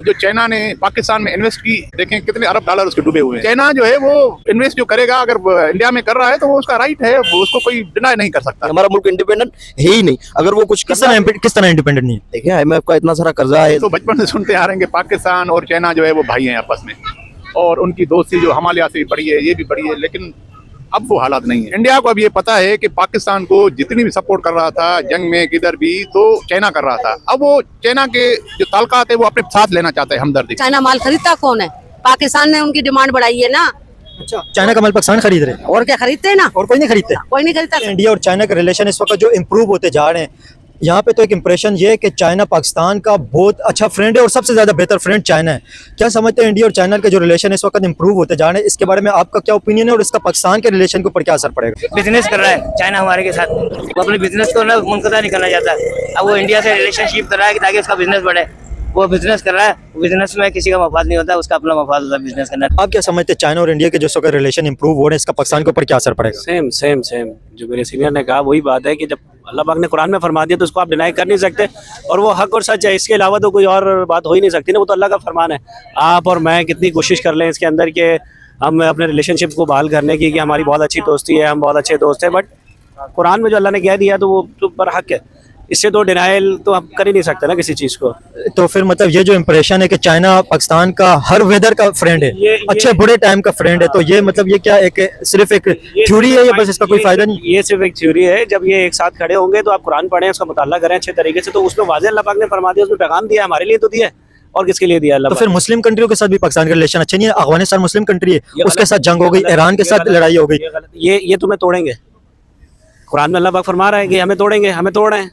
जो चाइना ने पाकिस्तान में इन्वेस्ट की, देखें कितने अरब डॉलर उसके डूबे हुए हैं। चाइना जो है वो इन्वेस्ट जो करेगा, अगर इंडिया में कर रहा है तो वो उसका राइट है, वो उसको कोई डिनाई नहीं कर सकता। हमारा मुल्क इंडिपेंडेंट है ही नहीं। अगर वो कुछ किस तरह इंडिपेंडेंट नहीं है? देखिए IMF का इतना सारा कर्जा है, तो बचपन से सुनते आ रहे हैं कि पाकिस्तान और चाइना जो है वो भाई हैं आपस में, और उनकी दोस्ती जो हिमालय से भी बड़ी है, ये भी बड़ी है, लेकिन अब वो हालात नहीं है। इंडिया को अब ये पता है कि पाकिस्तान को जितनी भी सपोर्ट कर रहा था जंग में किधर भी, तो चाइना कर रहा था। अब वो चाइना के जो ताल्लुकात है वो अपने साथ लेना चाहता है, हमदर्दी। चाइना माल खरीदता कौन है? पाकिस्तान ने उनकी डिमांड बढ़ाई है ना। अच्छा, चाइना का माल पाकिस्तान खरीद रहे हैं और क्या खरीदते हैं ना, और कोई नहीं खरीदते। कोई नहीं खरीदता। इंडिया और चाइना के रिलेशन इस वक्त जो इम्प्रूव होते जा रहे हैं, यहाँ पे तो एक इम्प्रेशन ये है कि चाइना पाकिस्तान का बहुत अच्छा फ्रेंड है और सबसे ज्यादा बेहतर फ्रेंड चाइना है। क्या समझते हैं इंडिया और चाइना के जो रिलेशन इस वक्त इम्प्रूव होते जा रहे हैं, इसके बारे में आपका क्या ओपिनियन है और इसका पाकिस्तान के रिलेशन के ऊपर क्या असर पड़ेगा? बिजनेस कर रहा है चाइना हमारे के साथ, वो अपने बिजनेस को ना मुनक़ता नहीं करना चाहता। अब वो इंडिया से रिलेशनशिप कर रहा है कि ताकि उसका बिजनेस बढ़े। वो बिजनेस कर रहा है, बिजनेस में किसी का मफाद नहीं होता, उसका अपना मफाद होता है बिजनेस करना। आप क्या समझते हैं चाइना और इंडिया के जो वक्त रिलेशन इम्प्रूव हो रहे हैं, इसका पाकिस्तान के ऊपर क्या असर पड़ेगा? सेम जो मेरे सीनियर ने कहा वही बात है कि जब अल्लाह पाक ने कुरान में फरमा दिया तो उसको आप डिनाई कर नहीं सकते, और वो हक और सच है। इसके अलावा तो कोई और बात हो ही नहीं सकती ना, वो तो अल्लाह का फरमान है। आप और मैं कितनी कोशिश कर लें इसके अंदर के हम अपने रिलेशनशिप को बहाल करने की, कि हमारी बहुत अच्छी दोस्ती है, हम बहुत अच्छे दोस्त हैं, बट कुरान में जो अल्लाह ने कह दिया तो वो तो पर हक है। इससे तो डिनाइल तो हम कर ही नहीं सकते ना किसी चीज़ को। तो फिर मतलब ये जो इम्प्रेशन है कि चाइना पाकिस्तान का हर वेदर का फ्रेंड है, अच्छे बुरे टाइम का फ्रेंड है, तो ये मतलब ये क्या एक सिर्फ एक थ्योरी है या बस इसका कोई फायदा नहीं? ये सिर्फ एक थ्योरी है। जब ये एक साथ खड़े होंगे तो आप कुरान पढ़ें, उसका मुताला करें अच्छे तरीके से, तो उसमें वाज़ेह अल्लाह पाक ने फरमा दिया, उसमें पैगाम दिया, हमारे लिए तो दिया और किसके लिए दिया अल्लाह। तो फिर मुस्लिम कंट्रियों के साथ भी पाकिस्तान के रिलेशन अच्छे नहीं है? अफगानिस्तान मुस्लिम कंट्री है, उसके साथ जंग हो गई, ईरान के साथ लड़ाई हो गई, ये तुम्हें तोड़ेंगे। कुरान में अल्लाह पाक फरमा रहा है कि हमें तोड़ेंगे, हमें तोड़ रहे हैं,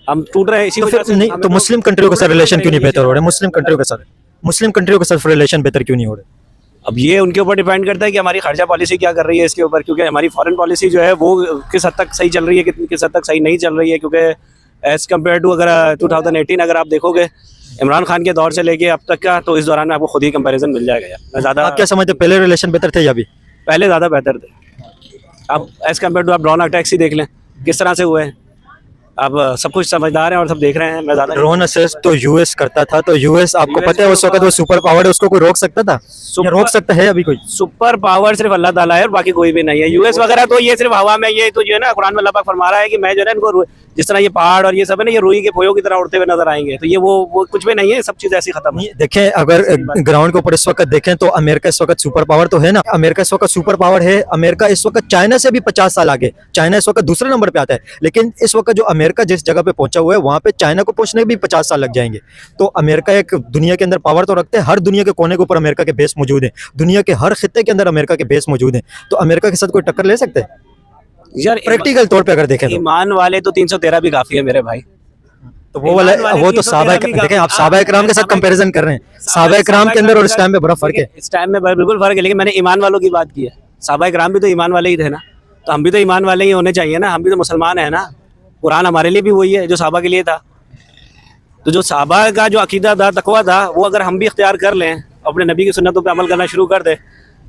हम टूट रहे हैं इसी वजह से। नहीं तो मुस्लिम कंट्रियों के साथ रिलेशन क्यों नहीं बेहतर हो रहे? मुस्लिम कंट्रियों के साथ रिलेशन बेहतर क्यों नहीं हो रहे? अब ये उनके ऊपर डिपेंड करता है कि हमारी खर्चा पॉलिसी क्या कर रही है इसके ऊपर, क्योंकि हमारी फॉरेन पॉलिसी जो है वो किस हद तक सही चल रही है, किस हद तक सही नहीं चल रही है। क्योंकि एज कम्पेयर टू अगर 2018 अगर आप देखोगे इमरान खान के दौर से लेके अब तक का, तो इस दौरान में आपको खुद ही कंपैरिजन मिल जाएगा। मैं ज़्यादा आप क्या समझते हैं, पहले रिलेशन बेहतर थे या अभी? पहले ज़्यादा बेहतर थे। अब एज कम्पेयर टू आप ड्रोन अटैक्स ही देख लें किस तरह से हुए हैं। अब सब कुछ समझदार हैं और सब देख रहे हैं। मैं ज़्यादा ड्रोन असेस तो यूएस करता था, तो यूएस आपको पता है उस वक्त वो सुपर पावर है, उसको कोई रोक सकता था? रोक सकता है अभी कोई? सुपर पावर सिर्फ अल्लाह ताला है और बाकी कोई भी नहीं है। यूएस वगैरह तो ये सिर्फ हवा में, ये तो जो है ना कुरान में अल्लाह पाक फरमा रहा है कि मैं जो है ना इनको, जिस तरह ये पहाड़ और ये सब है ना, ये रुई के पोयों की तरह उड़ते हुए नजर आएंगे, तो ये वो कुछ भी नहीं है, सब चीज़ ऐसी खत्म है। देखें अगर ग्राउंड के ऊपर इस वक्त देखें तो अमेरिका इस वक्त सुपर पावर तो है ना, अमेरिका इस वक्त सुपर पावर है। अमेरिका इस वक्त चाइना से भी 50 साल आगे, चाइना इस वक्त दूसरे नंबर पे आता है, लेकिन इस वक्त जो अमेरिका जिस जगह पे पहुंचा हुआ है वहां पे चाइना को पहुंचने भी 50 साल लग जाएंगे। तो अमेरिका एक दुनिया के अंदर पावर तो रखते हैं, हर दुनिया के कोने के ऊपर अमेरिका के बेस मौजूद है, दुनिया के हर खित्ते के अंदर अमेरिका के बेस मौजूद है, तो अमेरिका के साथ कोई टक्कर ले सकते हैं यार? प्रैक्टिकल तौर पे अगर देखें तो ईमान वाले तो 313 भी काफी है मेरे भाई। तो वो वाला वो तो साहबा, देखें आप साहबा इकराम के साथ कंपैरिजन कर रहे हैं, साहबा इकराम के अंदर और इस टाइम में बड़ा फर्क है। इस टाइम में बिल्कुल फर्क है, लेकिन मैंने ईमान वालों की बात की है। साहबा इकराम भी तो ईमान वाले ही थे ना, तो हम भी तो ईमान वाले ही होने चाहिए ना, हम भी तो मुसलमान है ना। कुरान हमारे लिए भी वही है जो साहबा के लिए था। तो जो साहबा का जो अकीदा था, तकवा था, वो अगर हम भी इख्तियार कर लें, अपने नबी की सुन्नतों पे अमल करना शुरू कर दे,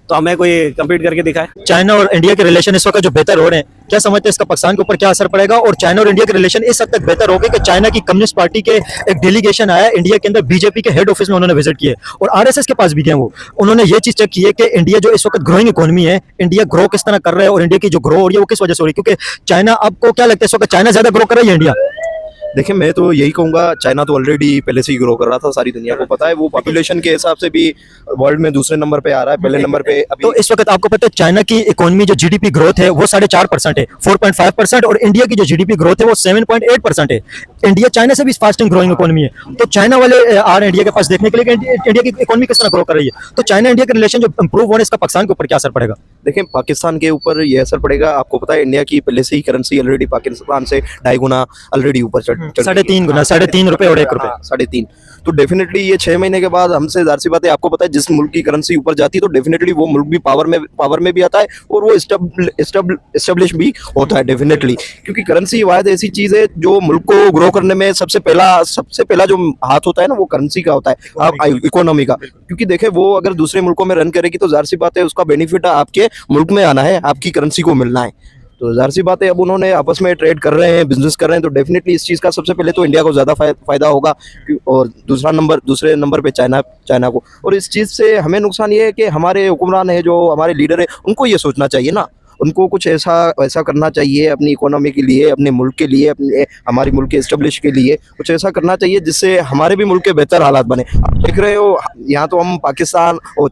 तो हमें कोई कम्पीट करके दिखाए। चाइना और इंडिया के रिलेशन इस वक्त जो बेहतर हो रहे हैं, क्या समझते हैं इसका पाकिस्तान के ऊपर क्या असर पड़ेगा? और चाइना और इंडिया के रिलेशन इस हद तक बेहतर हो गए कि चाइना की कम्युनिस्ट पार्टी के एक डेलीगेशन आया इंडिया के अंदर, बीजेपी के हेड ऑफिस में उन्होंने विजिट किए और आरएसएस के पास भी गए। वो उन्होंने ये चीज चेक की है कि इंडिया जो इस वक्त ग्रोइंग इकोनॉमी है, इंडिया ग्रो किस तरह कर रहा है और इंडिया की जो ग्रो हो रही है वो किस वजह से हो रही है, क्योंकि चाइना, आपको क्या लगता है इस वक्त चाइना ज्यादा ग्रो कर रही है इंडिया? देखिए मैं तो यही कहूँगा, चाइना तो ऑलरेडी पहले से ही ग्रो कर रहा था, सारी दुनिया को पता है। वो पॉपुलेशन के हिसाब से भी वर्ल्ड में दूसरे नंबर पे आ रहा है, पहले नंबर पे अभी। तो इस वक्त आपको पता है चाइना की इकोनॉमी जो जीडीपी ग्रोथ है वो 4.5% है, 4.5%, और इंडिया की जो जीडीपी ग्रोथ है वो 7.8% है। इंडिया चाइना से भी फास्टिंग ग्रोइंग इकोनॉमी है। तो चाइना वाले आ रहे हैं इंडिया के पास देखने के लिए कि इंडिया की इकोनॉमी किस तरह ग्रो कर रही है। तो चाइना इंडिया के रिलेशन जो इंप्रूव हो रहे हैं, इसका पाकिस्तान के ऊपर क्या असर पड़ेगा? देखिए पाकिस्तान के ऊपर ये असर पड़ेगा, आपको पता है इंडिया की पहले से ही करेंसी ऑलरेडी पाकिस्तान से 2.5 गुना ऑलरेडी ऊपर 3.5 गुना, 3.5 रुपए और 1 रुपए, 3.5। तो डेफिनेटली ये 6 महीने के बाद हमसे जाहिर सी बात है, आपको पता है जिस मुल्क की करेंसी ऊपर जाती है तो डेफिनेटली वो मुल्क भी पावर में भी आता है और वो एस्टेब्लिश भी होता है डेफिनेटली। क्योंकि करेंसी वाहिद ऐसी चीज है जो मुल्क को ग्रो करने में सबसे पहला जो हाथ होता है ना, वो करेंसी का होता है, इकोनॉमी का। क्योंकि देखे वो अगर दूसरे मुल्कों में रन करेगी तो जाहिर सी बात है उसका बेनिफिट आपके मुल्क में आना है, आपकी करेंसी को मिलना है। तो जाहिर सी बात है, अब उन्होंने आपस में ट्रेड कर रहे हैं, बिजनेस कर रहे हैं, तो डेफिनेटली इस चीज़ का सबसे पहले तो इंडिया को ज़्यादा फायदा होगा, और दूसरे नंबर पे चाइना को। और इस चीज़ से हमें नुकसान ये है कि हमारे हुक्मरान है, जो हमारे लीडर है, उनको ये सोचना चाहिए ना, उनको कुछ ऐसा करना चाहिए अपनी इकोनॉमी के लिए, अपने मुल्क के लिए, अपने हमारी मुल्क के इस्टेब्लिश के लिए कुछ ऐसा करना चाहिए जिससे हमारे भी मुल्क के बेहतर हालात बने। आप देख रहे हो, यहाँ तो हम पाकिस्तान और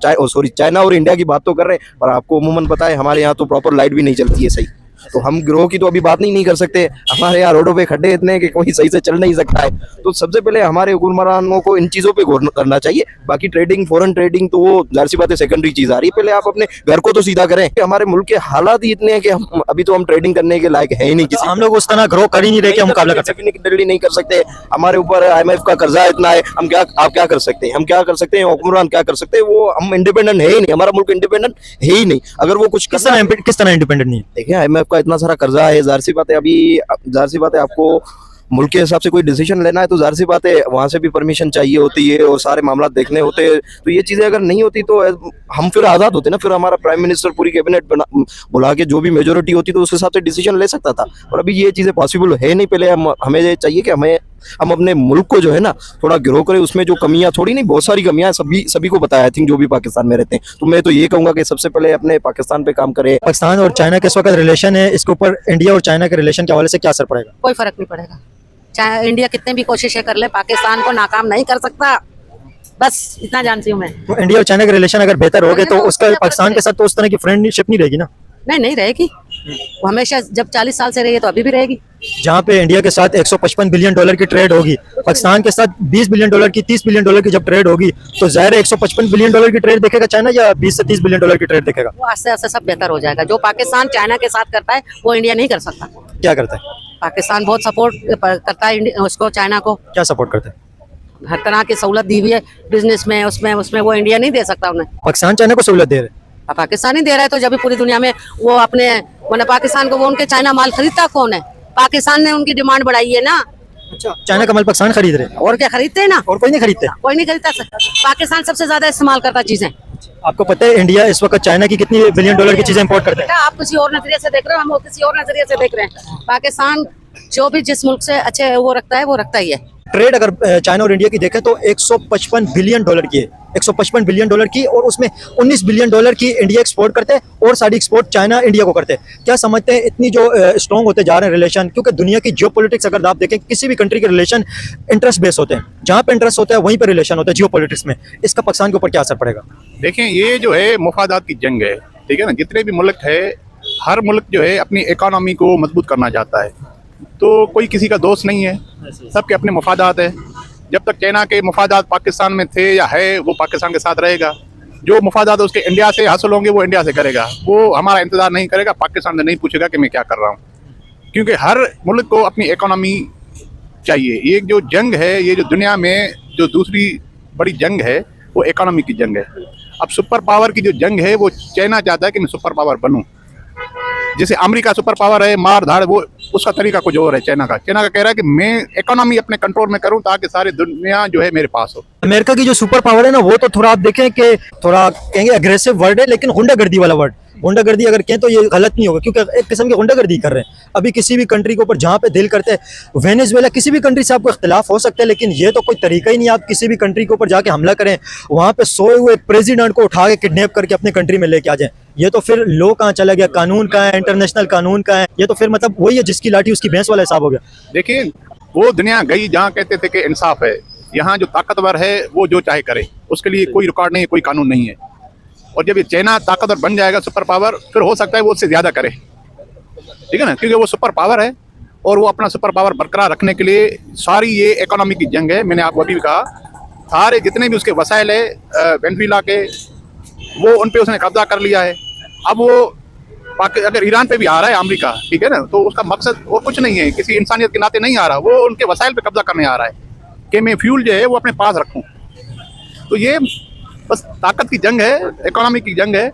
चाइना और इंडिया की बात तो कर रहे हैं, पर आपको उमूमन पता है हमारे यहाँ तो प्रॉपर लाइट भी नहीं चलती है सही। तो हम गिरोह की तो अभी बात नहीं कर सकते, हमारे यहाँ रोडों पे खड्डे इतने हैं कि कोई सही से चल नहीं सकता है। तो सबसे पहले हमारे हुक्मरानों को इन चीज़ों पे गौर करना चाहिए। बाकी ट्रेडिंग, फॉरेन ट्रेडिंग तो वो जाहिर सी बात है सेकेंडरी चीज़ आ रही है। पहले आप अपने घर को तो सीधा करें। हमारे मुल्क के हालात ही इतने हैं कि हम अभी तो हम ट्रेडिंग करने के लायक है ही नहीं। हम लोग उस तरह ग्रो कर ही नहीं रहे कि हम मुकाबला कर सकते, डेफिनेटली नहीं कर सकते। हमारे ऊपर IMF का कर्जा इतना है, आप क्या कर सकते हैं, हम क्या कर सकते हैं, हुक्मरान क्या कर सकते हैं? वो हम इंडिपेंडेंट है ही नहीं, हमारा मुल्क इंडिपेंडेंट है ही नहीं। अगर वो कुछ किस तरह इंडिपेंडेंट नहीं है? देखिए, IMF का इतना सारा कर्जा है, जाहिर सी बात है आपको मुल्क के हिसाब से कोई डिसीजन लेना है तो जाहिर सी बात है वहाँ से भी परमिशन चाहिए होती है और सारे मामला देखने होते हैं। तो ये चीज़ें अगर नहीं होती तो हम फिर आज़ाद होते ना, फिर हमारा प्राइम मिनिस्टर पूरी कैबिनेट बुला के जो भी मेजोरिटी होती तो उस हिसाब से डिसीजन ले सकता था। और अभी ये चीज़ें पॉसिबल है नहीं। पहले हमें ये चाहिए कि हम अपने मुल्क को जो है ना थोड़ा ग्रो करें, उसमें जो कमियां, थोड़ी नहीं बहुत सारी कमियां सभी को पता है, आई थिंक, जो भी पाकिस्तान में रहते हैं। तो मैं तो ये कहूँगा कि सबसे पहले अपने पाकिस्तान पे काम करें। पाकिस्तान और चाइना के इस वक्त रिलेशन है, इसके ऊपर इंडिया और चाइना के रिलेशन के हवाले से क्या असर पड़ेगा? कोई फर्क नहीं पड़ेगा। चाहे इंडिया कितने भी कोशिशें कर ले, पाकिस्तान को नाकाम नहीं कर सकता। बस इतना जानती हूँ मैं। तो इंडिया और चाइना के रिलेशन अगर बेहतर हो गए तो उसका पाकिस्तान के साथ तो उस तरह की फ्रेंडशिप नहीं रहेगी ना? नहीं रहेगी। वो हमेशा जब 40 साल से रही है तो अभी भी रहेगी। जहाँ पे इंडिया के साथ 155 बिलियन डॉलर की ट्रेड होगी, पाकिस्तान के साथ 20 बिलियन डॉलर की, 30 बिलियन डॉलर की जब ट्रेड होगी तो ज़ाहिर है 155 बिलियन डॉलर की ट्रेड देखेगा चाइना, या 20 से 30 बिलियन डॉलर की ट्रेड देखेगा? वो आस्ते आस्ते सब बेहतर हो जाएगा। जो पाकिस्तान चाइना के साथ करता है वो इंडिया नहीं कर सकता। क्या करता है पाकिस्तान? बहुत सपोर्ट करता है उसको, चाइना को। क्या सपोर्ट करता है? हर तरह की सहूलत दी हुई है बिजनेस में, उसमें वो इंडिया नहीं दे सकता उन्हें। पाकिस्तान चाइना को सहूलत दे रहे हैं? पाकिस्तान ही दे रहा है। तो जब भी पूरी दुनिया में वो अपने पाकिस्तान को, वो उनके चाइना माल खरीदता कौन है? पाकिस्तान ने उनकी डिमांड बढ़ाई है ना। अच्छा, चाइना का माल पाकिस्तान खरीद रहे हैं? और क्या खरीदते हैं ना, और कोई नहीं खरीदते? कोई नहीं खरीदता सर। पाकिस्तान सबसे ज्यादा इस्तेमाल करता चीजें। आपको पता है इंडिया इस वक्त चाइना की कितनी बिलियन डॉलर की चीजें इंपोर्ट करते हैं? आप किसी और नजरिए से देख रहे हो, हम किसी और नजरिए से देख रहे हैं। पाकिस्तान जो भी जिस मुल्क से अच्छे वो रखता है, वो रखता ही है। ट्रेड अगर चाइना और इंडिया की देखें तो 155 बिलियन डॉलर की है, 155 बिलियन डॉलर की, और उसमें 19 बिलियन डॉलर की इंडिया एक्सपोर्ट करते हैं और सारी एक्सपोर्ट चाइना इंडिया को करते हैं। क्या समझते हैं इतनी जो स्ट्रॉन्ग होते जा रहे हैं रिलेशन? क्योंकि दुनिया की जियोपॉलिटिक्स अगर आप देखें, किसी भी कंट्री के रिलेशन इंटरेस्ट बेस होते हैं, जहाँ पे इंटरेस्ट होता है वहीं पर रिलेशन होता है जियोपॉलिटिक्स में। इसका पाकिस्तान के ऊपर क्या असर पड़ेगा? देखें, ये जो है मुफादात की जंग है, ठीक है ना। जितने भी मुल्क है, हर मुल्क जो है अपनी इकोनॉमी को मजबूत करना चाहता है। तो कोई किसी का दोस्त नहीं है, सबके अपने मुफादात है। जब तक चाइना के मुफादात पाकिस्तान में थे या है, वो पाकिस्तान के साथ रहेगा। जो मुफादात उसके इंडिया से हासिल होंगे वो इंडिया से करेगा, वो हमारा इंतजार नहीं करेगा। पाकिस्तान से नहीं पूछेगा कि मैं क्या कर रहा हूँ, क्योंकि हर मुल्क को अपनी इकोनॉमी चाहिए। ये जो जंग है, ये जो दुनिया में जो दूसरी बड़ी जंग है, वो इकोनॉमी की जंग है। अब सुपर पावर की जो जंग है, वो चाइना चाहता है कि मैं सुपर पावर बनूँ। जैसे अमेरिका सुपर पावर है, मार धाड़, वो उसका तरीका कुछ और है। चाइना का कह रहा है कि मैं इकोनॉमी अपने कंट्रोल में करूं ताकि सारी दुनिया जो है मेरे पास हो। अमेरिका की जो सुपर पावर है ना, वो तो थोड़ा आप देखें कि थोड़ा कहेंगे अग्रेसिव वर्ड है, लेकिन गुंडागर्दी वाला वर्ड। गुंडागर्दी अगर कहें तो ये गलत नहीं होगा, क्योंकि एक किस्म की गुंडागर्दी कर रहे हैं अभी किसी भी कंट्री के ऊपर जहाँ पे दिल करते हैं। वेनेजुएला, किसी भी कंट्री से आपको इख्तिलाफ हो सकता है, लेकिन ये तो कोई तरीका ही नहीं आप किसी भी कंट्री के ऊपर जाके हमला करें, वहाँ पे सोए हुए प्रेसिडेंट को उठा के किडनैप करके अपने कंट्री में लेके आ जाएं। ये तो फिर लो कहाँ चला गया, कानून कहाँ है, इंटरनेशनल कानून कहाँ है? ये तो फिर मतलब वही है जिसकी लाठी उसकी भैंस वाला हिसाब हो गया। देखिए, वो दुनिया गई जहाँ कहते थे कि इंसाफ है। यहाँ जो ताकतवर है वो जो चाहे करे, उसके लिए कोई रिकॉर्ड नहीं है, कोई कानून नहीं है। और जब ये चाइना ताकतवर बन जाएगा, सुपर पावर, फिर हो सकता है वो उससे ज़्यादा करे, ठीक है ना, क्योंकि वो सुपर पावर है और वो अपना सुपर पावर बरकरार रखने के लिए सारी ये इकोनॉमी की जंग है। मैंने आपको अभी भी कहा, सारे जितने भी उसके वसाइल है वेनेजुएला के, वो उन पे उसने कब्जा कर लिया है। अब वो अगर ईरान पे भी आ रहा है अमेरिका, ठीक है ना, तो उसका मकसद और कुछ नहीं है, किसी इंसानियत के नाते नहीं आ रहा, वो उनके वसाइल पे कब्जा करने आ रहा है कि मैं फ्यूल जो है वो अपने पास रखूं। तो ये बस ताकत की जंग है, इकोनॉमी की जंग है।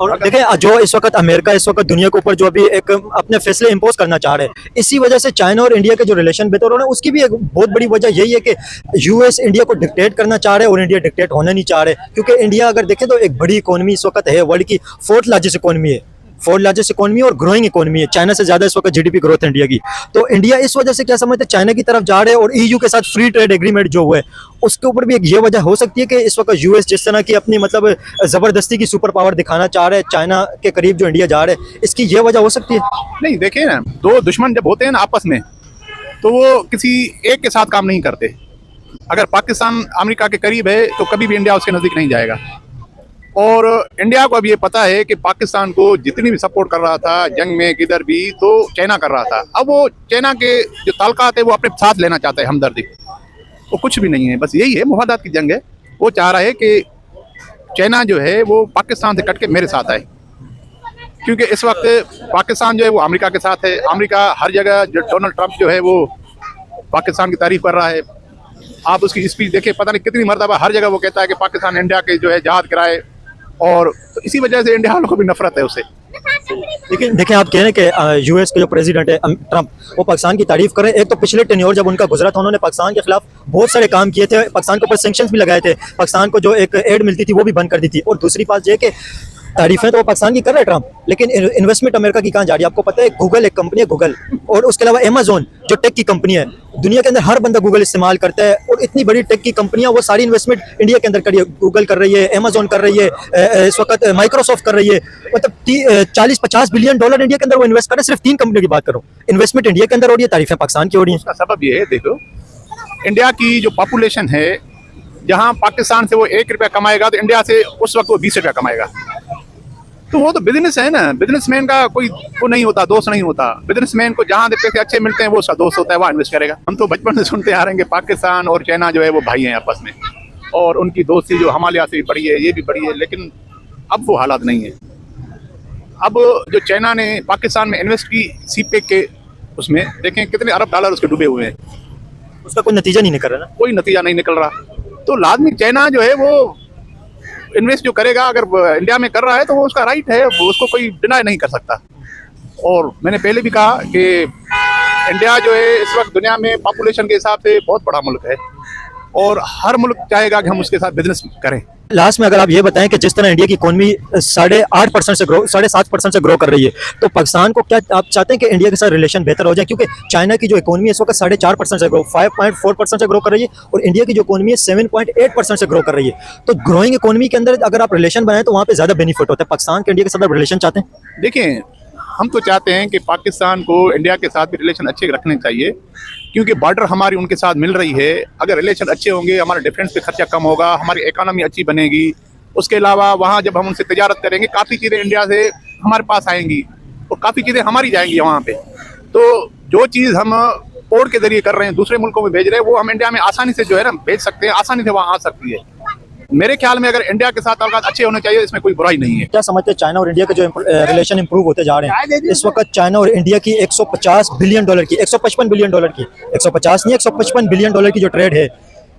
और देखें, जो इस वक्त अमेरिका इस वक्त दुनिया के ऊपर जो अभी एक अपने फैसले इंपोज करना चाह रहे हैं, इसी वजह से चाइना और इंडिया के जो रिलेशन बेहतर हो रहे हैं, उसकी भी एक बहुत बड़ी वजह यही है कि यूएस इंडिया को डिक्टेट करना चाह रहे हैं और इंडिया डिक्टेट होना नहीं चाह रहे। क्योंकि इंडिया अगर देखें तो एक बड़ी इकोनॉमी इस वक्त है, वर्ल्ड की 4th लार्जेस्ट इकोनॉमी है, फोर्थ लार्जेस्ट इकोनॉमी और ग्रोइंग इकोनॉमी है, चाइना से ज्यादा इस वक्त जीडीपी ग्रोथ इंडिया की। तो इंडिया इस वजह से क्या समझते हैं चाइना की तरफ जा रहे हैं, और ईयू के साथ फ्री ट्रेड एग्रीमेंट जो हुआ है उसके ऊपर भी एक ये वजह हो सकती है कि इस वक्त यूएस जिस तरह की अपनी मतलब जबरदस्ती की सुपर पावर दिखाना चाह रहे हैं चाइना के करीब जो इंडिया जा रहे हैं, इसकी ये वजह हो सकती है। नहीं, देखिए ना, दो दुश्मन जब होते हैं ना आपस में, तो वो किसी एक के साथ काम नहीं करते। अगर पाकिस्तान अमेरिका के करीब है तो कभी भी इंडिया उसके नज़दीक नहीं जाएगा। और इंडिया को अब ये पता है कि पाकिस्तान को जितनी भी सपोर्ट कर रहा था जंग में किधर भी, तो चाइना कर रहा था। अब वो चाइना के जो ताल्लुकात है वो अपने साथ लेना चाहता है, हमदर्दी। वो कुछ भी नहीं है, बस यही है, मुफादात की जंग है। वो चाह रहा है कि चाइना जो है वो पाकिस्तान से कट के मेरे साथ आए, क्योंकि इस वक्त पाकिस्तान जो है वो अमेरिका के साथ है। अमेरिका हर जगह, जो डोनाल्ड ट्रंप जो है वो पाकिस्तान की तारीफ कर रहा है। आप उसकी स्पीच देखिए, पता नहीं कितनी मरतबा हर जगह वो कहता है कि पाकिस्तान इंडिया के जो है जहाद कराए, और तो इसी वजह से इंडिया वालों को भी नफरत है उससे। लेकिन देखें, आप कह रहे हैं कि यूएस के जो प्रेसिडेंट है ट्रंप, वो पाकिस्तान की तारीफ करें। एक तो पिछले टेन्योर जब उनका गुजरा था, उन्होंने पाकिस्तान के खिलाफ बहुत सारे काम किए थे, पाकिस्तान के ऊपर सैंक्शंस भी लगाए थे, पाकिस्तान को जो एक एड मिलती थी वो भी बंद कर दी थी। और दूसरी बात ये कि तारीफें तो वो पाकिस्तान की कर रहे हैं ट्रंप, लेकिन इन्वेस्टमेंट अमेरिका की कहाँ जा रही है? आपको पता है गूगल एक कंपनी है, गूगल, और उसके अलावा अमेजोन जो टेक की कंपनी है, दुनिया के अंदर हर बंदा गूगल इस्तेमाल करता है, और इतनी बड़ी टेक की कंपनियां वो सारी इन्वेस्टमेंट इंडिया के अंदर कर रही है। गूगल कर रही है, अमेजोन कर रही है, इस वक्त माइक्रोसॉफ्ट कर रही है। मतलब 40-50 बिलियन डॉलर इंडिया के अंदर वो इन्वेस्ट कर रहे हैं। सिर्फ 3 कंपनियों की बात करूँ, इन्वेस्टमेंट इंडिया के अंदर हो रही है, तारीफें पाकिस्तान की हो रही है। उसका सबब ये है, देखो, इंडिया की जो पॉपुलेशन है, जहाँ पाकिस्तान से वो 1 रुपया कमाएगा तो इंडिया से उस वक्त वो 20 रुपया कमाएगा। तो वो तो बिजनेस है ना, बिजनेसमैन का कोई वो नहीं होता, दोस्त नहीं होता। बिजनेसमैन को जहाँ पैसे अच्छे मिलते हैं वो उसका दोस्त होता है, वहाँ इन्वेस्ट करेगा। हम तो बचपन से सुनते आ रहे हैं कि पाकिस्तान और चाइना जो है वो भाई हैं आपस में, और उनकी दोस्ती जो हिमालय से भी बड़ी है, ये भी बड़ी है। लेकिन अब वो हालात नहीं है। अब जो चाइना ने पाकिस्तान में इन्वेस्ट की सीपेक के, उसमें देखें कितने अरब डॉलर उसके डूबे हुए हैं, उसका कोई नतीजा नहीं निकल रहा ना, कोई नतीजा नहीं निकल रहा। तो लाजमी चाइना जो है वो इन्वेस्ट जो करेगा, अगर इंडिया में कर रहा है तो वो उसका राइट है, वो उसको कोई डिनाई नहीं कर सकता। और मैंने पहले भी कहा कि इंडिया जो है इस वक्त दुनिया में पॉपुलेशन के हिसाब से बहुत बड़ा मुल्क है, और हर मुल्क चाहेगा कि हम उसके साथ बिजनेस करें। लास्ट में अगर आप ये बताएं कि जिस तरह इंडिया की इकोनॉमी 8.5% से ग्रो 7.5% से ग्रो कर रही है, तो पाकिस्तान को क्या आप चाहते हैं कि इंडिया के साथ रिलेशन बेहतर हो जाए? क्योंकि चाइना की जो इकोनॉमी है इस वक्त 4.5% से ग्रो 5.4% से ग्रो कर रही है, और इंडिया की जो इकोनॉमी है 7.8% से ग्रो कर रही है। तो ग्रोइंग इकोनॉमी के अंदर अगर आप रिलेशन बनाएं तो वहाँ पे ज़्यादा बेनिफिट होता है। पाकिस्तान के इंडिया के साथ आप रिलेशन चाहते हैं? देखिए, हम तो चाहते हैं कि पाकिस्तान को इंडिया के साथ भी रिलेशन अच्छे रखने चाहिए, क्योंकि बॉर्डर हमारी उनके साथ मिल रही है। अगर रिलेशन अच्छे होंगे, हमारा डिफेंस पे खर्चा कम होगा, हमारी इकोनॉमी अच्छी बनेगी। उसके अलावा वहाँ जब हम उनसे तजारत करेंगे, काफ़ी चीज़ें इंडिया से हमारे पास आएंगी और काफ़ी चीज़ें हमारी जाएंगी वहाँ पे। तो जो चीज़ हम पोर्ट के जरिए कर रहे हैं, दूसरे मुल्कों में भेज रहे हैं, वो हम इंडिया में आसानी से जो है ना भेज सकते हैं, आसानी से वहाँ आ सकती है। मेरे ख्याल में अगर इंडिया के साथ ताल्लुकात अच्छे होने चाहिए, इसमें कोई बुराई नहीं है। क्या समझते हैं चाइना और इंडिया के जो रिलेशन इंप्रूव होते जा रहे हैं? इस वक्त चाइना और इंडिया की 150 बिलियन डॉलर की, 155 बिलियन डॉलर की, 150 नहीं 155 बिलियन डॉलर की जो ट्रेड है,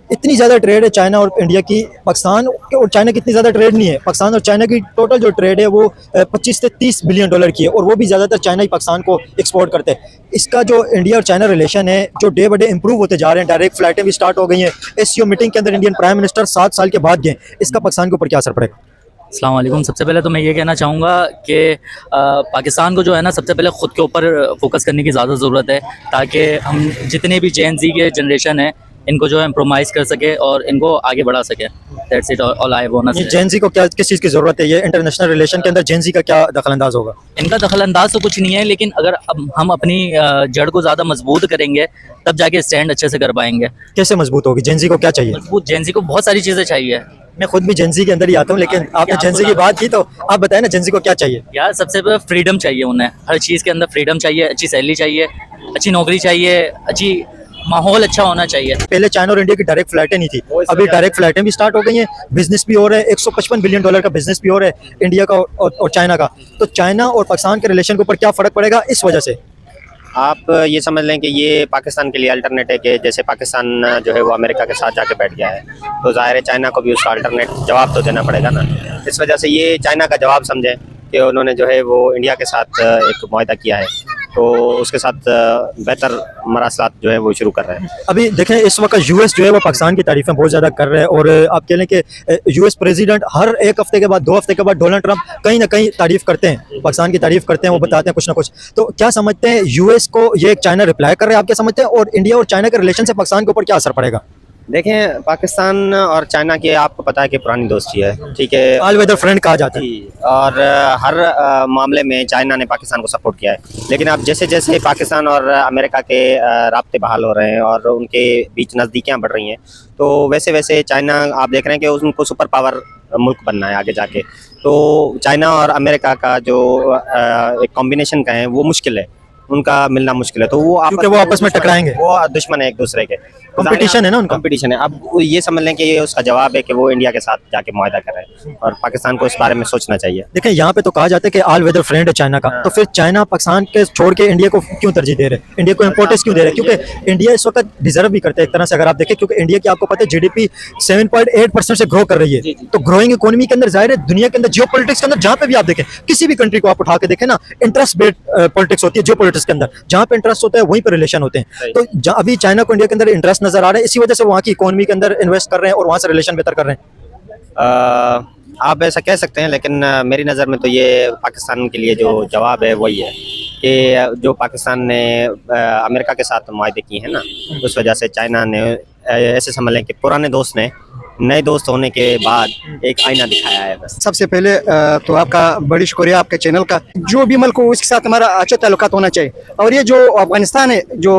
इतनी ज़्यादा ट्रेड है चाइना और इंडिया की। पाकिस्तान और चाइना की इतनी ज़्यादा ट्रेड नहीं है। पाकिस्तान और चाइना की टोटल जो ट्रेड है वो 25 से 30 बिलियन डॉलर की है, और वो भी ज़्यादातर चाइना ही पाकिस्तान को एक्सपोर्ट करते हैं। इसका जो इंडिया और चाइना रिलेशन है जो डे बाय डे इंप्रूव होते जा रहे हैं, डायरेक्ट फ्लाइटें भी स्टार्ट हो गई हैं। एससीओ मीटिंग के अंदर इंडियन प्राइम मिनिस्टर 7 साल के बाद गए, इसका पाकिस्तान के ऊपर क्या असर पड़ेगा? अस्सलाम वालेकुम। सबसे पहले तो मैं ये कहना चाहूँगा कि पाकिस्तान को जो है ना, सबसे पहले ख़ुद के ऊपर फोकस करने की ज़्यादा ज़रूरत है, ताकि हम जितने भी जेन ज़ी के जनरेशन है इनको जो है इम्प्रोमाइज़ कर सके और इनको आगे बढ़ा सके। That's it, all I want to say. Gen ज़ी को क्या, किस चीज़ की ज़रूरत है? ये इंटरनेशनल रिलेशन के अंदर जेन ज़ी का क्या दखलंदाज होगा? इनका दखलंदाज तो कुछ नहीं है, लेकिन अगर अब हम अपनी जड़ को ज़्यादा मजबूत करेंगे तब जाके स्टैंड अच्छे से कर पाएंगे। कैसे मजबूत होगी? जेन ज़ी को क्या चाहिए? मजबूत जेन ज़ी को बहुत सारी चीज़ें चाहिए। मैं खुद भी जेंजी के अंदर ही आता हूँ, लेकिन आपने जेंजी की बात की तो आप बताएं ना, जेंजी को क्या चाहिए? यार, सबसे पहले फ्रीडम चाहिए उन्हें, हर चीज़ के अंदर फ्रीडम चाहिए, अच्छी सैलरी चाहिए, अच्छी नौकरी चाहिए, अच्छी माहौल अच्छा होना चाहिए। पहले चाइना और इंडिया की डायरेक्ट फ्लाइटें नहीं थी, अभी डायरेक्ट फ्लाइटें भी स्टार्ट हो गई हैं, बिजनेस भी हो रहा है, 155 बिलियन डॉलर का बिजनेस भी हो रहा है इंडिया का और चाइना का। तो चाइना और पाकिस्तान के रिलेशन के ऊपर क्या फ़र्क पड़ेगा इस वजह से? आप ये समझ लें कि ये पाकिस्तान के लिए अल्टरनेट है कि जैसे पाकिस्तान जो है वो अमेरिका के साथ जाके बैठ गया है, तो ज़ाहिर है चाइना को भी उसका अल्टरनेट जवाब तो देना पड़ेगा ना। इस वजह से ये चाइना का जवाब समझे कि उन्होंने जो है वो इंडिया के साथ एक मुआहदा किया है तो उसके साथ बेहतर मरासलात जो है वो शुरू कर रहे हैं। अभी देखें इस वक्त यूएस जो है वो पाकिस्तान की तारीफें बहुत ज़्यादा कर रहे हैं और आप कह लें कि यूएस प्रेसिडेंट हर एक हफ्ते के बाद 2 हफ्ते के बाद डोनाल्ड ट्रंप कहीं ना कहीं तारीफ करते हैं, पाकिस्तान की तारीफ करते हैं, वो बताते हैं कुछ ना कुछ। तो क्या समझते हैं यूएस को ये एक चाइना रिप्लाई कर रहे हैं, आप क्या समझते हैं, और इंडिया और चाइना के रिलेशन से पाकिस्तान के ऊपर क्या असर पड़ेगा? देखें, पाकिस्तान और चाइना की आपको पता है कि पुरानी दोस्ती है, ठीक है, ऑल वेदर फ्रेंड कहा जाता है। और हर मामले में चाइना ने पाकिस्तान को सपोर्ट किया है। लेकिन अब जैसे जैसे पाकिस्तान और अमेरिका के राब्ते बहाल हो रहे हैं और उनके बीच नज़दीकियाँ बढ़ रही हैं, तो वैसे वैसे चाइना आप देख रहे हैं कि उनको सुपर पावर मुल्क बनना है आगे जाके। तो चाइना और अमेरिका का जो एक कॉम्बिनेशन का है वो मुश्किल है, उनका मिलना मुश्किल है। तो वो आपस में टकराएंगे, वो दुश्मन है एक दूसरे के, कंपटीशन है ना उनका, कंपटीशन है। अब वो ये समझ लें कि ये उसका जवाब है कि वो इंडिया के साथ जाके मुआहदा कर रहे हैं और पाकिस्तान को इस बारे में सोचना चाहिए। देखें यहाँ पे तो कहा जाता है कि ऑल वेदर फ्रेंड है चाइना का, तो फिर चाइना पाकिस्तान के छोड़ के इंडिया को क्यों तरजीह दे रहे हैं, इंडिया को इंपोर्टेंस क्यों दे रहे हैं? क्योंकि इंडिया इस वक्त डिजर्व भी करते हैं एक तरह से, अगर आप देखें, क्योंकि इंडिया की आपको पता है जीडीपी 7.8% से ग्रो कर रही है। तो ग्रोइंग इकोनॉमी के अंदर जाहिर है दुनिया के अंदर जियो पॉलिटिक्स के अंदर जहाँ पे भी आप देखें, किसी भी कंट्री को आप उठा के देखें ना, इंटरेस्ट बेस्ड पॉलिटिक्स होती है जियो पॉलिटिक्स के अंदर, जहाँ पे इंटरेस्ट होता है वहीं पर रिलेशन होते हैं। तो अभी चाइना को इंडिया के अंदर इंटरेस्ट नजर आ रहा है, इसी वजह से वहाँ की इकोनॉमी के अंदर इन्वेस्ट कर रहे हैं और वहाँ से रिलेशन बेहतर कर रहे हैं। आप ऐसा कह सकते हैं, लेकिन मेरी नज़र में तो ये पाकिस्तान के लिए जो जवाब है वही है कि जो पाकिस्तान ने अमेरिका के साथ मुआहदे किए हैं ना, उस वजह से चाइना ने ऐसे समझ लें कि पुराने दोस्त ने नए दोस्त होने के बाद एक आईना दिखाया है बस। सबसे पहले तो आपका बड़ी शुक्रिया आपके चैनल का। जो भी मुल्क हो उसके साथ हमारा अच्छा ताल्लुकात होना चाहिए, और ये जो अफगानिस्तान है जो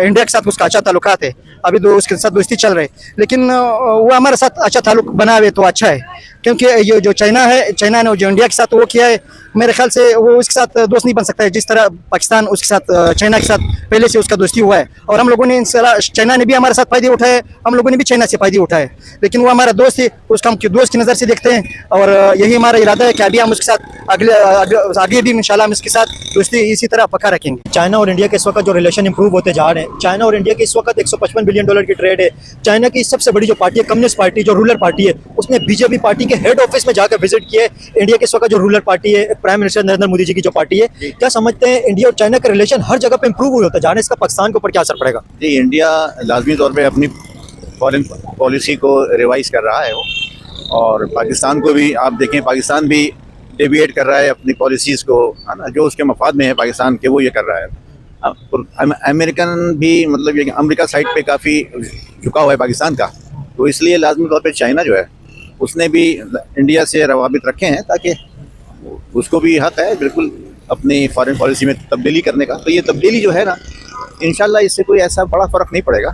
इंडिया के साथ उसका अच्छा ताल्लुकात है, अभी तो उसके साथ दोस्ती चल रही है, लेकिन वो हमारे साथ अच्छा ताल्लुक बना हुए तो अच्छा है, क्योंकि ये जो चाइना है, चाइना ने जो इंडिया के साथ वो किया है, मेरे ख्याल से वो उसके साथ दोस्त नहीं बन सकता है, जिस तरह पाकिस्तान उसके साथ चाइना के साथ पहले से उसका दोस्ती हुआ है। और हम लोगों ने चाइना ने भी हमारे साथ फायदे उठाए, हम लोगों ने भी चाइना से फायदे उठाए, लेकिन वो हमारा दोस्त है, उसको हम दोस्त की नज़र से देखते हैं। और यही हमारा इरादा है कि अभी हम उसके साथ आगे भी इंशाल्लाह हम इसके साथ दोस्ती इसी तरह पक्का रखेंगे। चाइना और इंडिया के इस वक्त जो रिलेशन इंप्रूव होते जा रहे हैं, चाइना और इंडिया की इस वक्त $155 बिलियन की ट्रेड है। चाइना की सबसे बड़ी जो पार्टी है कम्युनिस्ट पार्टी, जो रूलर पार्टी है, उसने बीजेपी पार्टी के हेड ऑफिस में जाकर विजिट किया है। इंडिया के इस वक्त जो रूलर पार्टी है, प्राइम मिनिस्टर नरेंद्र मोदी जी की जो पार्टी है, क्या समझते हैं इंडिया और चाइना के रिलेशन हर जगह पे इंप्रूव होता जा रहा है, इसका पाकिस्तान के ऊपर क्या असर पड़ेगा? जी, इंडिया लाजमी तौर पे अपनी फॉरेन पॉलिसी को रिवाइज कर रहा है वो, और पाकिस्तान को भी आप देखें, पाकिस्तान भी डेविएट कर रहा है अपनी पॉलिसीज़ को, है ना, जो उसके मफाद में है पाकिस्तान के, वो ये कर रहा है। अमेरिकन भी मतलब ये अमेरिका साइड पे काफ़ी झुका हुआ है पाकिस्तान का, तो इसलिए लाजमी तौर पे चाइना जो है उसने भी इंडिया से रवाबित रखे हैं, ताकि उसको भी हक है बिल्कुल अपनी फॉरेन पॉलिसी में तब्दीली करने का। तो ये तब्दीली जो है ना, इंशाल्लाह इससे कोई ऐसा बड़ा फ़र्क नहीं पड़ेगा।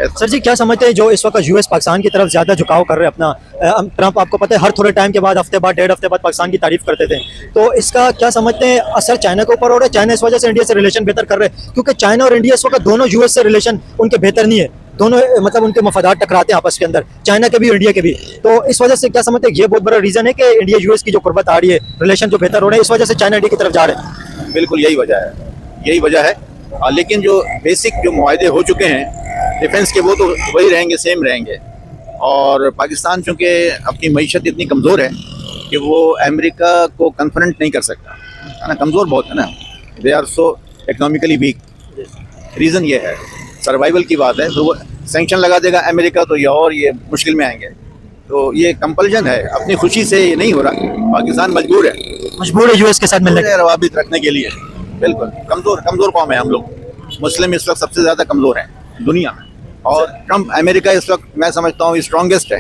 सर जी, क्या समझते हैं जो इस वक्त यूएस पाकिस्तान की तरफ ज़्यादा झुकाव कर रहे हैं अपना, ट्रंप आपको पता है हर थोड़े टाइम के बाद, हफ्ते बाद, 1.5 हफ्ते बाद पाकिस्तान की तारीफ करते थे, तो इसका क्या समझते हैं असर चाइना के ऊपर हो रहा है? चाइना इस वजह से इंडिया से रिलेशन बेहतर कर रहे हैं, क्योंकि चाइना और इंडिया इस वक्त दोनों यूएस से रिलेशन उनके बेहतर नहीं है, दोनों मतलब उनके मफादात टकराते हैं आपस के अंदर, चाइना के भी इंडिया के भी। तो इस वजह से क्या समझते हैं ये बहुत बड़ा रीज़न है कि इंडिया यूएस की जो कुर्बत आ रही है, रिलेशन जो बेहतर हो रहे हैं, इस वजह से चाइना इंडिया की तरफ जा रहे हैं? बिल्कुल यही वजह है, यही वजह है। लेकिन जो बेसिक जो मुआहदे हो चुके हैं डिफेंस के, वो तो वही रहेंगे, सेम रहेंगे। और पाकिस्तान चूँकि अपनी मईशत इतनी कमज़ोर है कि वो अमेरिका को कन्फ्रंट नहीं कर सकता, है ना, कमज़ोर बहुत है ना, they are so economically weak. Reason ये है, सर्वाइवल की बात है, तो वो सैंक्शन लगा देगा अमेरिका तो ये मुश्किल में आएंगे। तो ये कंपल्जन है, अपनी खुशी से ये नहीं हो रहा, पाकिस्तान मजबूर है यूएस के साथ मिलने के रवाबित रखने के लिए। बिल्कुल कमज़ोर कौम है हम लोग, मुस्लिम इस वक्त सबसे ज़्यादा कमज़ोर हैं दुनिया में, और ट्रंप अमेरिका इस वक्त मैं समझता हूँ स्ट्रॉन्गेस्ट है।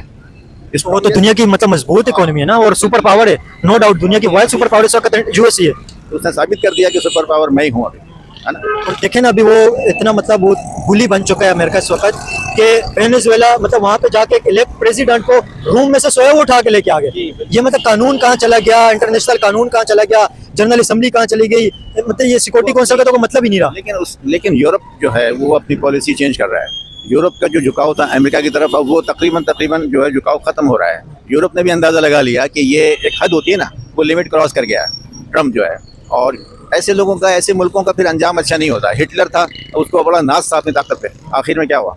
वो तो दुनिया की मतलब मजबूत इकोनॉमी है ना, और सुपर पावर है, नो डाउट दुनिया की वाइड सुपर पावर इस वक्त यूएस ही है। उसने साबित कर दिया कि सुपर पावर मैं ही हूँ अभी, है ना। और देखें ना, अभी वो इतना मतलब वो बुली बन चुका है अमेरिका इस वक्त कि वेनेजुएला मतलब वहाँ पे जाके इलेक्ट प्रेसिडेंट को रूम में से सोया वो उठा के लेके आ गए। ये मतलब कानून कहाँ चला गया, इंटरनेशनल कानून कहाँ चला गया, जनरल असेंबली कहाँ चली गई, मतलब ये सिक्योरिटी काउंसिल का तो कोई मतलब ही नहीं रहा। लेकिन यूरोप जो है वो अपनी पॉलिसी चेंज कर रहा है। यूरोप का जो झुकाव था अमेरिका की तरफ, अब वो तकरीबन जो है झुकाव खत्म हो रहा है। यूरोप ने भी अंदाजा लगा लिया कि ये एक हद होती है ना, वो लिमिट क्रॉस कर गया ट्रम्प जो है। और ऐसे लोगों का, ऐसे मुल्कों का फिर अंजाम अच्छा नहीं होता। हिटलर था, उसको बड़ा नाज था अपनी ताकत पे, आखिर में क्या हुआ,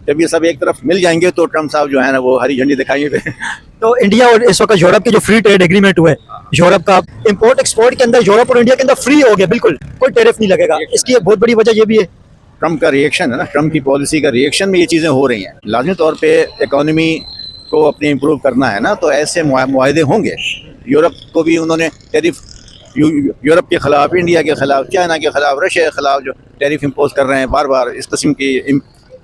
जब ये सब एक तरफ मिल जाएंगे तो ट्रम्प साहब जो है ना वो हरी झंडी दिखाएंगे तो इंडिया और इस वक्त यूरोप के जो फ्री ट्रेड एग्रीमेंट हुए, यूरोप का इंपोर्ट एक्सपोर्ट के अंदर यूरोप और इंडिया के अंदर फ्री हो गया, बिल्कुल कोई टैरिफ नहीं लगेगा। इसकी एक बहुत बड़ी वजह ये भी है, ट्रम्प का रिएक्शन है ना, ट्रम्प की पॉलिसी का रिएक्शन में ये चीज़ें हो रही हैं। लाजमी तौर पे इकोनॉमी को अपनी इम्प्रूव करना है ना, तो ऐसे मुआहदे होंगे। यूरोप को भी उन्होंने टैरिफ, यूरोप के ख़िलाफ़, इंडिया के ख़िलाफ़, चाइना के ख़िलाफ़, रशिया के ख़िलाफ़ जो टैरिफ इम्पोज कर रहे हैं बार बार इस किस्म की,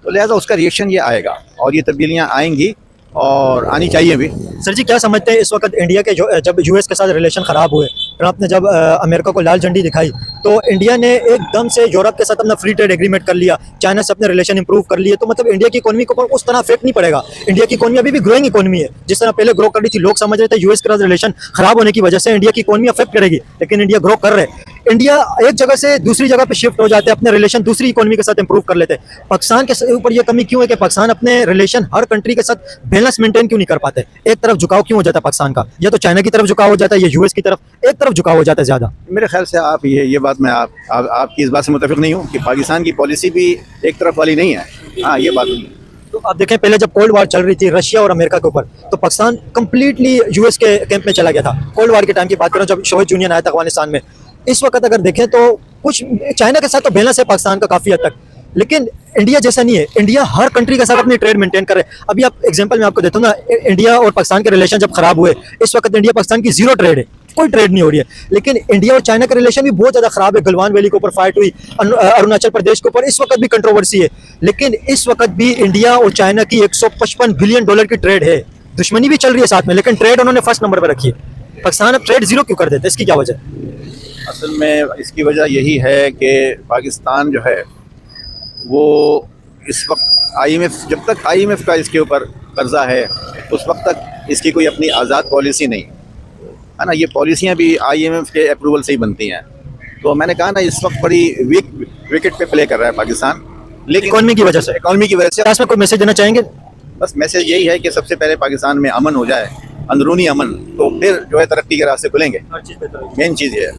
तो लिहाजा उसका रिएक्शन ये आएगा और ये तब्दीलियाँ आएंगी और आनी चाहिए भी। सर जी क्या समझते हैं इस वक्त इंडिया के जब यूएस के साथ रिलेशन ख़राब हुए, ट्रंप ने जब अमेरिका को लाल झंडी दिखाई, तो इंडिया ने एकदम से यूरोप के साथ अपना फ्री ट्रेड एग्रीमेंट कर लिया, चाइना से अपने रिलेशन इंप्रूव कर लिए, तो मतलब इंडिया की इकोनॉमी को उस तरह इफेक्ट नहीं पड़ेगा। इंडिया की इकोनॉमी अभी भी ग्रोइंग इकोनॉमी है, जिस तरह पहले ग्रो कर रही थी। लोग समझ रहे थे यूएस के साथ रिलेशन खराब होने की वजह से इंडिया की इकोनॉमी अफेक्ट करेगी, लेकिन इंडिया ग्रो कर रहे हैं। इंडिया एक जगह से दूसरी जगह पे शिफ्ट हो जाते हैं, अपने रिलेशन दूसरी इकोनॉमी के साथ इंप्रूव कर लेते हैं। पाकिस्तान के ऊपर ये कमी क्यों है कि पाकिस्तान अपने रिलेशन हर कंट्री के साथ बैलेंस मेंटेन क्यों नहीं कर पाते? एक तरफ झुकाव क्यों हो जाता है पाकिस्तान का? या तो चाइना की तरफ झुकाव हो जाता है या यूएस की तरफ, एक तरफ झुकाव हो जाता है ज्यादा। मेरे ख्याल से आप ये बात मैं आपकी इस बात से मुतफिक नहीं हूँ कि पाकिस्तान की पॉलिसी भी एक तरफ वाली नहीं है। हाँ, ये बात नहीं है। तो आप देखें पहले जब कोल्ड वार चल रही थी रशिया और अमेरिका के ऊपर, तो पाकिस्तान कंप्लीटली यूएस के कैंप में चला गया था। कोल्ड वार के टाइम की बात करें जब सोवियत यूनियन आया था अफगानिस्तान में। इस वक्त अगर देखें तो कुछ चाइना के साथ तो बैलेंस है पाकिस्तान का काफी हद तक, लेकिन इंडिया जैसा नहीं है। इंडिया हर कंट्री के साथ अपनी ट्रेड मेंटेन करे। अभी आप एग्जांपल मैं आपको देता हूँ ना, इंडिया और पाकिस्तान के रिलेशन जब खराब हुए, इस वक्त इंडिया पाकिस्तान की जीरो ट्रेड है, कोई ट्रेड नहीं हो रही है। लेकिन इंडिया और चाइना का रिलेशन भी बहुत ज्यादा खराब है। गलवान वैली के ऊपर फाइट हुई, अरुणाचल प्रदेश के ऊपर इस वक्त भी कंट्रोवर्सी है, लेकिन इस वक्त भी इंडिया और चाइना की 155 बिलियन डॉलर की ट्रेड है। दुश्मनी भी चल रही है साथ में, लेकिन ट्रेड उन्होंने फर्स्ट नंबर पर रखी है। पाकिस्तान अब ट्रेड जीरो क्यों कर देते हैं, इसकी क्या वजह? असल में इसकी वजह यही है कि पाकिस्तान जो है वो इस वक्त IMF, जब तक IMF का इसके ऊपर कर्जा है उस वक्त तक इसकी कोई अपनी आज़ाद पॉलिसी नहीं है ना। ये पॉलिसियाँ भी IMF के अप्रूवल से ही बनती हैं। तो मैंने कहा ना, इस वक्त बड़ी वीक विकेट पे प्ले कर रहा है पाकिस्तान, लेकिन इकोनॉमी की वजह से। इकोनॉमी की वजह से इसमें कोई मैसेज देना चाहेंगे? बस मैसेज यही है कि सबसे पहले पाकिस्तान में अमन हो जाए, अंदरूनी अमन, तो फिर जो है तरक्की के रास्ते खुलेंगे। मेन चीज़ ये है।